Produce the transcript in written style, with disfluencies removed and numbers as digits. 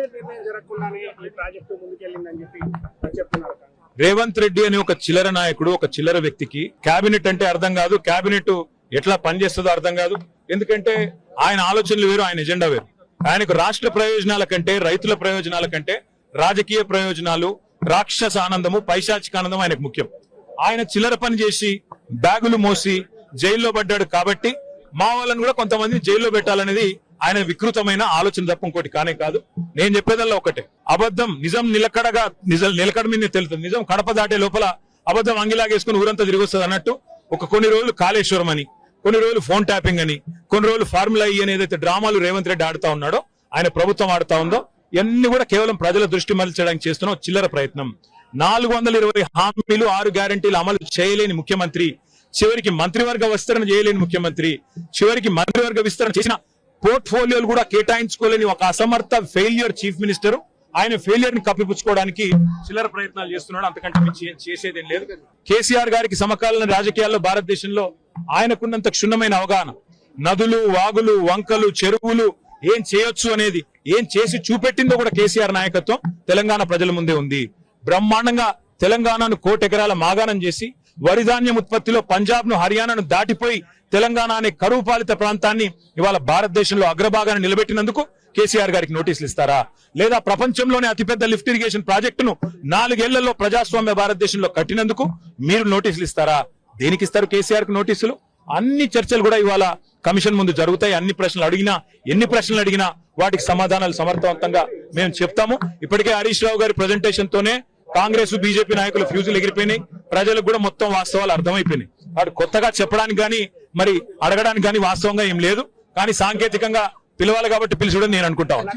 Cabinet నిర్ణయం జరగకుండానే ఈ project ముందుకెళ్ళిందని చెప్పి చెప్తున్నారు. రేవంత్ రెడ్డి అనే ఒక చిల్లర నాయకుడు, ఒక చిల్లర వ్యక్తికి కేబినెట్ అంటే అర్థం కాదు, కేబినెట్ ఎట్లా పనిచేస్తుందో అర్థం కాదు. ఎందుకంటే ఆయన ఆలోచనలు వేరు, ఆయన ఎజెండా వేరు. ఆయనకు రాష్ట్ర ప్రయోజనాల కంటే, రైతుల ప్రయోజనాల కంటే రాజకీయ ప్రయోజనాలు, రాక్షస ఆనందము, పైశాచిక ఆనందం ఆయనకు ముఖ్యం. ఆయన చిల్లర పని చేసి బ్యాగులు మోసి జైల్లో పడ్డాడు కాబట్టి మా వాళ్ళని కూడా కొంతమంది జైల్లో పెట్టాలనేది ఆయన వికృతమైన ఆలోచన తప్ప ఇంకోటి కానే కాదు. నేను చెప్పేదల్లా ఒకటే, అబద్ధం నిజం నిలకడ మీద తెలుస్తుంది. నిజం కడప దాటే లోపల అబద్ధం అంగిలాగేసుకుని ఊరంతా తిరిగి వస్తుంది అన్నట్టు కొన్ని రోజులు కాళేశ్వరం అని, కొన్ని రోజులు ఫోన్ ట్యాపింగ్ అని, కొన్ని రోజులు ఫార్ములా ఈ అని ఏదైతే డ్రామాలు రేవంత్ రెడ్డి ఆడుతా ఉన్నాడో, ఆయన ప్రభుత్వం ఆడుతా ఉందో, ఇవన్నీ కూడా కేవలం ప్రజల దృష్టి మరల్చడానికి చేస్తున్న చిల్లర ప్రయత్నం. 420 హామీలు 6 గ్యారంటీలు అమలు చేయలేని ముఖ్యమంత్రి, చివరికి మంత్రివర్గ విస్తరణ చేయలేని ముఖ్యమంత్రి, చివరికి మంత్రివర్గ విస్తరణ చేసిన పోర్ట్ఫోలియోలు కూడా కేటాయించుకోలేని ఒక అసమర్థ ఫెయిల్యూర్ చీఫ్ మినిస్టర్. ఆయన ఫెయిల్యూర్ ని కప్పిపుచ్చుకోవడానికి చిల్లర ప్రయత్నాలు చేస్తున్నాడు. అంతకంటే మించి చేసేదేం లేదు. కేసీఆర్ గారికి సమకాలీన రాజకీయాల్లో భారతదేశంలో ఆయనకున్నంత క్షుణ్ణమైన అవగాహన, నదులు, వాగులు, వంకలు, చెరువులు ఏం చేయొచ్చు అనేది, ఏం చేసి చూపెట్టిందో కూడా కేసీఆర్ నాయకత్వం తెలంగాణ ప్రజల ముందే ఉంది. బ్రహ్మాండంగా తెలంగాణను 1,00,00,000 ఎకరాల మాగాణం చేసి, వరిధాన్యం ఉత్పత్తిలో పంజాబ్ ను, హర్యానాను దాటిపోయి తెలంగాణ అనే కరువు పాలిత ప్రాంతాన్ని ఇవాళ భారతదేశంలో అగ్రభాగాన్ని నిలబెట్టినందుకు కేసీఆర్ గారికి నోటీసులు ఇస్తారా? లేదా ప్రపంచంలోనే అతిపెద్ద లిఫ్ట్ ఇరిగేషన్ ప్రాజెక్టును 4 ఏళ్లలో ప్రజాస్వామ్య భారతదేశంలో కట్టినందుకు మీరు నోటీసులు ఇస్తారా? దేనికి ఇస్తారు కేసీఆర్ కు నోటీసులు? అన్ని చర్చలు కూడా ఇవాళ కమిషన్ ముందు జరుగుతాయి. ఎన్ని ప్రశ్నలు అడిగినా వాటికి సమాధానాలు సమర్థవంతంగా మేము చెప్తాము. ఇప్పటికే హరీష్ రావు గారి ప్రెజెంటేషన్ తోనే కాంగ్రెస్, బీజేపీ నాయకులు ఫ్యూజులు ఎగిరిపోయినాయి. ప్రజలకు కూడా మొత్తం వాస్తవాలు అర్థమైపోయినాయి. వాడు కొత్తగా చెప్పడానికి గానీ మరి అడగడానికి గానీ వాస్తవంగా ఏం లేదు. కానీ సాంకేతికంగా పిలవాలి కాబట్టి పిలిచడం నేను అనుకుంటాను.